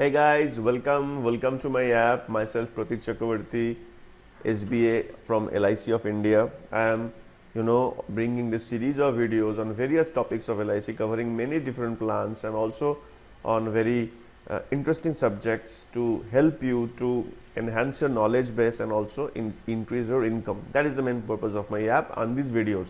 Hey guys, welcome to my app. Myself Pratik Chakravarti, SBA from LIC of India. I am, bringing this series of videos on various topics of LIC, covering many different plans and also on very interesting subjects to help you to enhance your knowledge base and also increase your income. That is the main purpose of my app and these videos.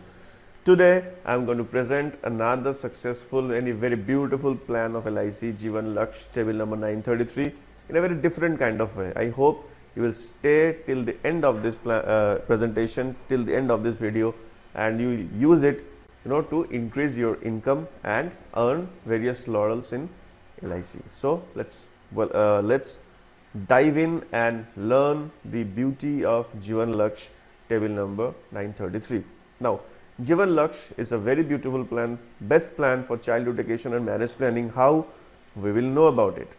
Today, I am going to present another successful and a very beautiful plan of LIC Jeevan Laksh table number 933 in a very different kind of way. I hope you will stay till the end of this presentation, till the end of this video, and you will use it to increase your income and earn various laurels in LIC. So let's dive in and learn the beauty of Jeevan Laksh table number 933. Now, Jeevan Laksh is a very beautiful plan, best plan for child education and marriage planning. How? We will know about it.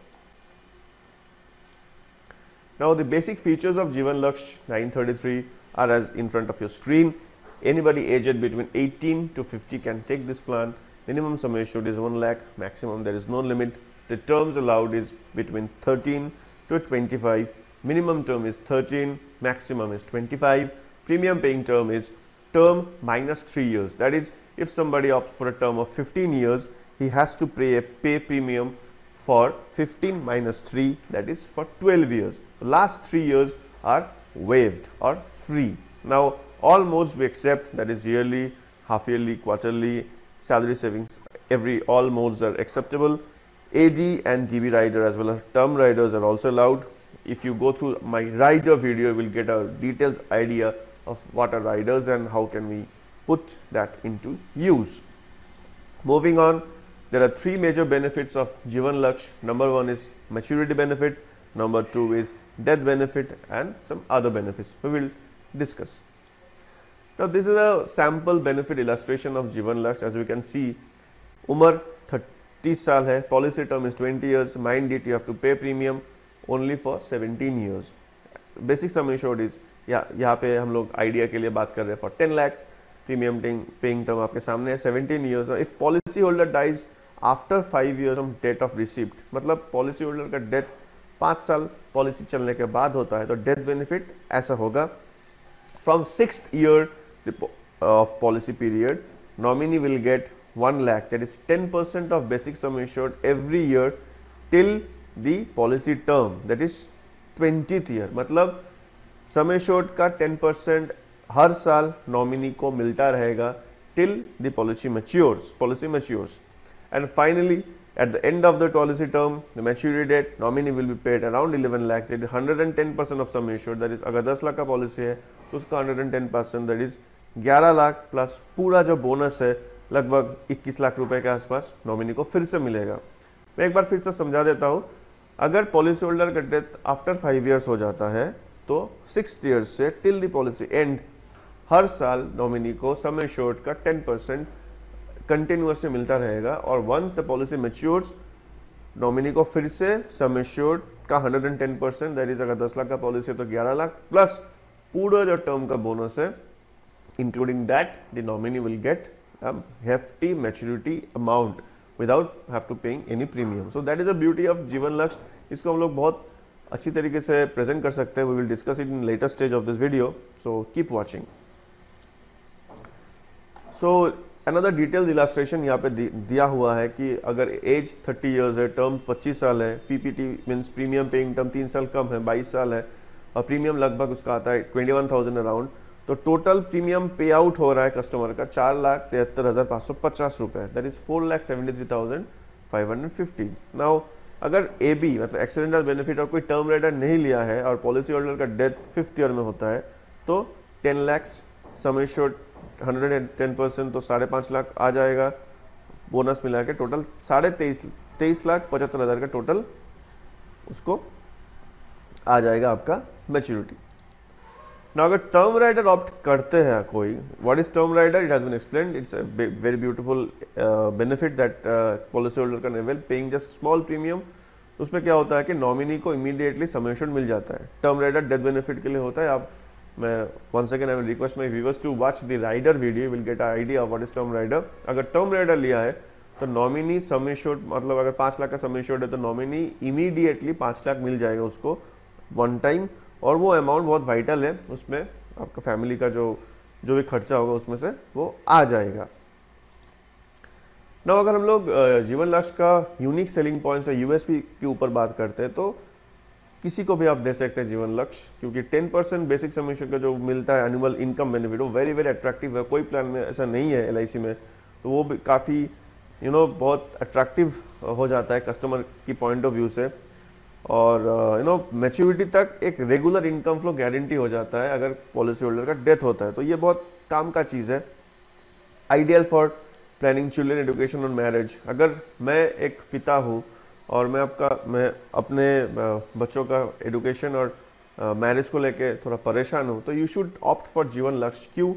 Now, the basic features of Jeevan Laksh 933 are as in front of your screen. Anybody aged between 18 to 50 can take this plan. Minimum sum assured is 1 lakh, maximum there is no limit. The terms allowed is between 13 to 25. Minimum term is 13, maximum is 25. Premium paying term is term minus 3 years. That is, if somebody opts for a term of 15 years, he has to pay premium for 15 minus 3, that is for 12 years. The last 3 years are waived or free. Now, all modes we accept, that is yearly, half yearly, quarterly, salary savings, all modes are acceptable. AD and DB rider as well as term riders are also allowed. If you go through my rider video, you will get a details idea of what are riders and how can we put that into use. Moving on, there are 3 major benefits of Jeevan Laksh. Number 1 is maturity benefit, number 2 is death benefit, and some other benefits we will discuss. Now, this is a sample benefit illustration of Jeevan Laksh. As we can see, Umar 30 साल है, policy term is 20 years, mind it, you have to pay premium only for 17 years. Basic sum assured is यहाँ पे हम लोग idea के लिए बात कर रहे हैं for 10 lakhs. Premium paying term आपके सामने है 17 years. If policy holder dies after 5 years from date of receipt, मतलब पॉलिसी होल्डर का डेथ 5 साल पॉलिसी चलने के बाद होता है, तो डेथ बेनिफिट ऐसा होगा. From 6th year of policy period, nominee will get 1 lakh, that is 10% of basic sum assured every year till the policy term, that is 20th year. मतलब सम एश्योर्ड का 10% हर साल नॉमिनी को मिलता रहेगा till the policy matures. And finally at the end of the policy term, the maturity date, nominee will be paid around 11 lakhs. It 110% of sum assured, that is अगर 10 लाख का policy है तो उसका 110%, दैट इज 11 लाख प्लस पूरा जो bonus है लगभग 21 लाख रुपए के आसपास नॉमिनी को फिर से मिलेगा. मैं एक बार फिर से समझा देता हूँ. अगर पॉलिसी होल्डर का डेथ आफ्टर 5 years हो जाता है तो 6th year से टिल द पॉलिसी एंड हर साल नॉमिनी को सम एश्योर्ड का 10% कंटिन्यूअसली मिलता रहेगा. और once the policy matures, nominee को फिर से सम एश्योर्ड का 110%, दैट इज अगर 10 लाख का पॉलिसी है तो 11 लाख प्लस पूरा जो टर्म का बोनस है, including that the nominee will get hefty maturity amount without have to paying any premium. So that is the beauty of Jeevan Laksh. इसको हम लोग बहुत अच्छी तरीके से प्रेजेंट कर सकते हैं. We will discuss it in later stage of this video. So keep watching. So another detailed illustration यहाँ पे दिया हुआ है कि अगर एज 30 years है, टर्म 25 साल है, PPT means premium paying term 3 साल कम है, 22 साल है, और प्रीमियम लगभग उसका आता है 21,000 अराउंड, तो टोटल प्रीमियम पे आउट हो रहा है कस्टमर का 4,73,550 रुपए, दैट इज 4,73,550. नाउ अगर AB मतलब एक्सीडेंटल बेनिफिट और कोई टर्म राइडर नहीं लिया है और पॉलिसी होल्डर का डेथ 5th year में होता है तो 10 lakhs, सम एश्योर्ड 110%, तो 5.5 लाख आ जाएगा. बोनस मिला के टोटल 23,75,000 का टोटल उसको आ जाएगा आपका मैच्योरिटी. ना अगर टर्म राइडर ऑप्ट करते हैं कोई, what is term rider, it has been explained. It's a very beautiful benefit that policy holder can avail paying just small premium. उसमें क्या होता है कि नॉमिनी को इमीडिएटली सम एश्योर्ड मिल जाता है. टर्म राइडर डेथ बेनिफिट के लिए होता है. आप मैं once again I will request my viewers to watch the rider video, you will get an idea of what is term rider. अगर term rider लिया है तो नॉमिनी सम एश्योर्ड मतलब अगर 5 लाख का सम एश्योर्ड है तो नॉमिनी इमीडिएटली 5 लाख मिल जाएगा उसको वन टाइम, और वो अमाउंट बहुत वाइटल है, उसमें आपका फैमिली का जो भी खर्चा होगा उसमें से वो आ जाएगा। ना अगर हम लोग जीवन लक्ष्य का यूनिक सेलिंग पॉइंट्स और यूएसपी के ऊपर बात करते हैं तो किसी को भी आप दे सकते हैं जीवन लक्ष्य, क्योंकि 10% बेसिक सम एश्योर्ड का जो मिलता है एनुअल इनकम बेनिफिट वो वेरी वेरी अट्रैक्टिव है। कोई प्लान में ऐसा नहीं है एलआईसी में, तो वो भी काफ़ी बहुत अट्रैक्टिव हो जाता है कस्टमर की पॉइंट ऑफ व्यू से। और मैच्योरिटी तक एक रेगुलर इनकम फ्लो गारंटी हो जाता है अगर पॉलिसी होल्डर का डेथ होता है, तो ये बहुत काम का चीज़ है। Ideal for planning children education और मैरिज। अगर मैं एक पिता हूँ और मैं अपने बच्चों का एजुकेशन और मैरिज को लेके थोड़ा परेशान हूँ, तो यू शुड ऑप्ट फॉर जीवन लक्ष्य। क्यों?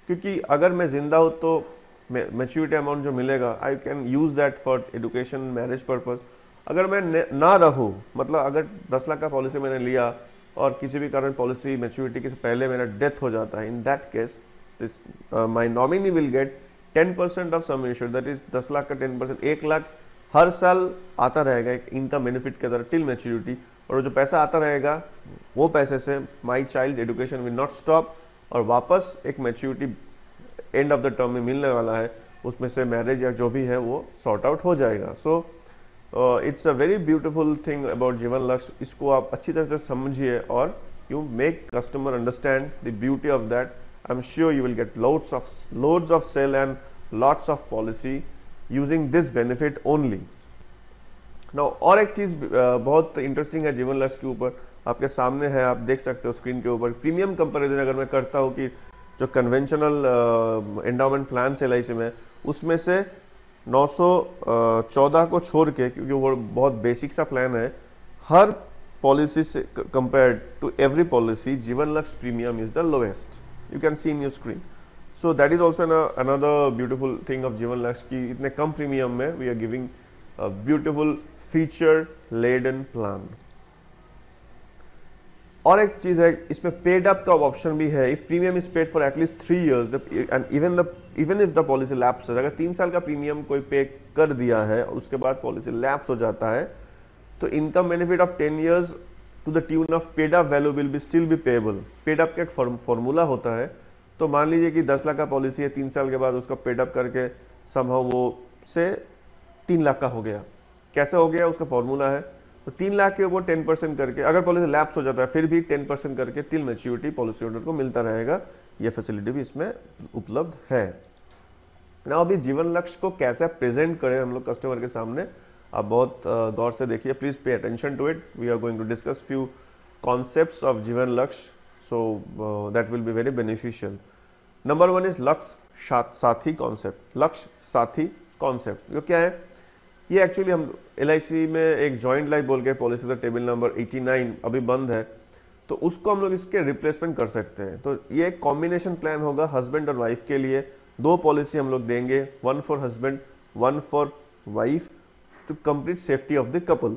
क्योंकि अगर मैं जिंदा हूँ तो मैच्योरिटी अमाउंट जो मिलेगा I can use that for education marriage purpose. अगर मैं ना रहूँ, मतलब अगर 10 लाख का पॉलिसी मैंने लिया और किसी भी कारण पॉलिसी मैच्योरिटी के पहले मेरा डेथ हो जाता है, in that case this my nominee will get 10% of sum assured, that is 10 lakh का 10%, 1 लाख हर साल आता रहेगा एक इनकम बेनिफिट के तरह टिल मैच्योरिटी। और जो पैसा आता रहेगा वो पैसे से my child education will not stop, और वापस एक maturity and of the term में मिलने वाला है, उसमें से मैरिज या जो भी है वो सॉर्ट आउट हो जाएगा। So it's a very beautiful thing about जीवन लक्ष्य। इसको आप अच्छी तरह से समझिए और you make customer understand the beauty of that. I am sure you will get loads of sale and lots of policy using this benefit only. Now और एक चीज़ बहुत इंटरेस्टिंग है जीवन लक्ष्य के ऊपर, आपके सामने है, आप देख सकते हो स्क्रीन के ऊपर। प्रीमियम कंपैरिजन अगर मैं करता हूँ कि जो कन्वेंशनल एंडाउमेंट प्लान से एलआईसी में, उसमें से 914 को छोड़ के, क्योंकि वो बहुत बेसिक सा प्लान है, हर पॉलिसी से compared to every policy Jeevan Lakshya premium is the lowest. You can see in your screen. So that is also another beautiful thing of Jeevan Lakshya की इतने कम प्रीमियम में we are giving a beautiful feature laden plan। और एक चीज है, इसमें paid up का ऑप्शन भी है। If premium is paid for at least 3 years and even if the policy lapse, अगर 3 साल का प्रीमियम कोई पे कर दिया है और उसके बाद पॉलिसी लैप्स हो जाता है, तो income benefit of 10 years to the tune of paid up value will be still be payable. Paid up का एक फॉर्मूला होता है, तो मान लीजिए कि 10 लाख का पॉलिसी है, 3 साल के बाद उसका पेड अप करके समहाउ वो से 3 लाख का हो गया। कैसे हो गया? उसका फॉर्मूला है, तो 3 लाख के ऊपर 10% करके, अगर पॉलिसी लैप्स हो जाता है फिर भी 10% करके टिल मैच्योरिटी पॉलिसी होल्डर को मिलता रहेगा। ये फैसिलिटी भी इसमें उपलब्ध है ना। अभी जीवन लक्ष्य को कैसे प्रेजेंट करें हम लोग कस्टमर के सामने, आप बहुत गौर से देखिए, please pay attention to it. We are going to discuss few concepts of Jeevan Lakshya, so that will be very beneficial. Number 1 is Lakshya Sathi concept. लक्ष्य साथी कॉन्सेप्ट जो क्या है, ये एक्चुअली हम एलआईसी में एक जॉइंट लाइफ बोल के पॉलिसी का टेबल नंबर 89 अभी बंद है, तो उसको हम लोग इसके रिप्लेसमेंट कर सकते हैं। तो ये एक कॉम्बिनेशन प्लान होगा हस्बैंड और वाइफ के लिए। 2 पॉलिसी हम लोग देंगे, 1 for husband 1 for wife, to complete safety of the couple.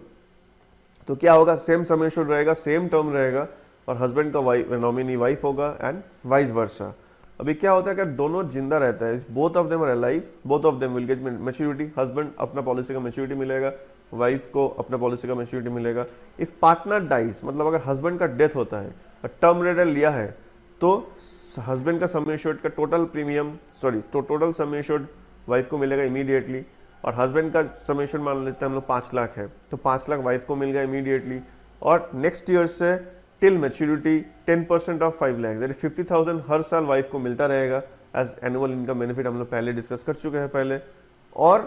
तो क्या होगा, सेम सम एश्योर्ड रहेगा, सेम टर्म रहेगा, और हस्बैंड का नॉमिनी वाइफ होगा एंड वाइस वर्सा। अभी क्या होता है, अगर दोनों जिंदा रहता है, both of them are alive, both of them will get maturity. Husband अपना पॉलिसी का मैच्योरिटी मिलेगा, वाइफ को अपना पॉलिसी का मैच्योरिटी मिलेगा। इफ पार्टनर डाइज, मतलब अगर हस्बैंड का डेथ होता है, टर्म रेडर लिया है, तो हस्बैंड का सम एश्योर्ड का total premium total sum assured wife को मिलेगा इमीडिएटली, और हस्बैंड का सम एश्योर्ड मान लेते हैं हम लोग 5 लाख है, तो 5 लाख वाइफ को मिल गया इमीडिएटली। और नेक्स्ट ईयर से till maturity 10% of 5 lakh, that is 50,000 हर साल वाइफ को मिलता रहेगा एज एनुअल इनकम बेनिफिट। हम लोग पहले डिस्कस कर चुके हैं पहले। और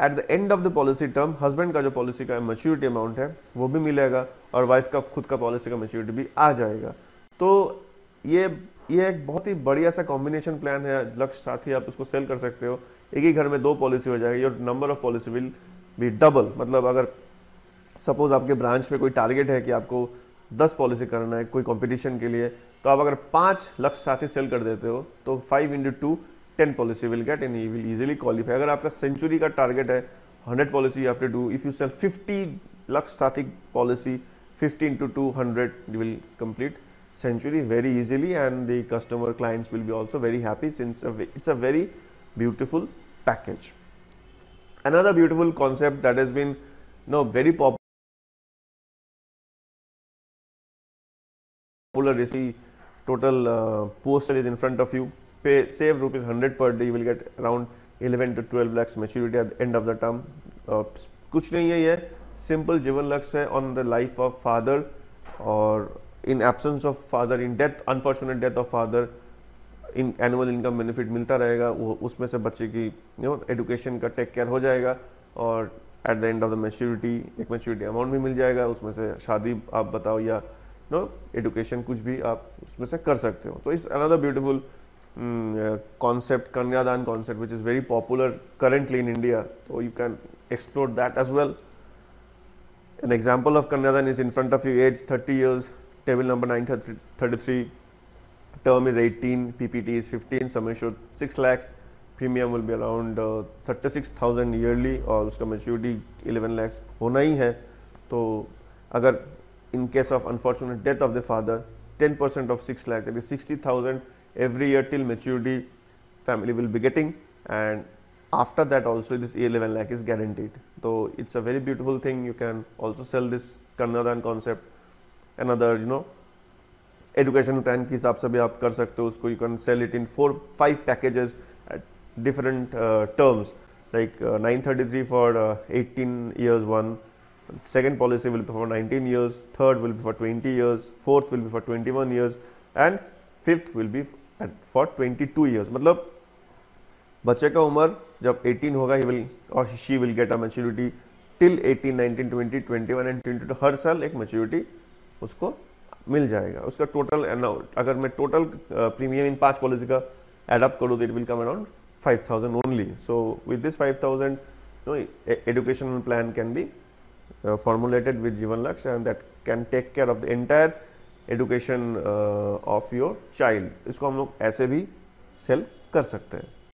eight the end of the policy term husband का जो पॉलिसी का मैच्योरिटी अमाउंट है वो भी मिलेगा, और वाइफ का खुद का पॉलिसी का मैच्योरिटी भी आ जाएगा। तो ये एक बहुत ही बढ़िया सा कॉम्बिनेशन प्लान है लक्ष्य साथी। आप उसको सेल कर सकते हो, एक ही घर में 2 पॉलिसी हो जाएगी, और number of policy will be double. मतलब अगर सपोज आपके ब्रांच में कोई टारगेट है कि आपको 10 पॉलिसी करना है कोई कंपटीशन के लिए, तो आप अगर 5 लक्ष्य साथी सेल कर देते हो तो 5 into 2 10 policy will get and you will easily qualify. अगर आपका सेंचुरी का टारगेट है 100 policy you have to do, if you sell 50 Lakshya Sathi policy 50 into 200 you will complete century very easily, and the customer clients will be also very happy since it's a very beautiful package. Another beautiful concept that has been very popular is the total poster is in front of you. Pay save rupees 100 per day, you will get around 11 to 12 lakhs maturity at the end of the term. कुछ नहीं है, ये simple जीवन लक्ष्य है on the life of father, और in absence of father, in death, unfortunate death of father, in annual income benefit मिलता रहेगा, वो उसमें से बच्चे की एजुकेशन का टेक केयर हो जाएगा, और eight the end of the maturity एक मैच्योरिटी अमाउंट भी मिल जाएगा, उसमें से शादी आप बताओ या एजुकेशन कुछ भी आप उसमें से कर सकते हो. तो इस another beautiful concept, Kanyadan concept, which is very popular currently in India, so you can explore that as well. An example of Kanyadan is in front of you, age 30 years, table number 933, term is 18, PPT is 15, sum assured 6 lakhs, premium will be around 36,000 yearly, और उसका maturity 11 lakhs होना ही है. तो अगर in case of unfortunate death of the father, 10% of 6 lakh, that is 60,000 every year till maturity family will be getting, and after that also this 11 lakh is guaranteed. So it's a very beautiful thing. You can also sell this Kanyadan concept. Another education plan की हिसाब से भी आप कर सकते हो उसको. You can sell it in 4-5 packages at different terms, like 933 for 18 years one, second policy will be for 19 years, third will be for 20 years, fourth will be for 21 years, and fifth will be for 22 years. मतलब बच्चे का उम्र जब 18 होगा, he will or she will get a maturity till 18, 19, 20, 21 and 22. हर साल एक maturity उसको मिल जाएगा. उसका टोटल अगर मैं टोटल प्रीमियम इन 5 पॉलिसी का एडअप करूँ तो it will come around 5,000 only. So with this 5,000 educational plan can be formulated with Jeevan Lakshya, and that can take care of the entire education of your child. इसको हम लोग ऐसे भी cell कर सकते हैं.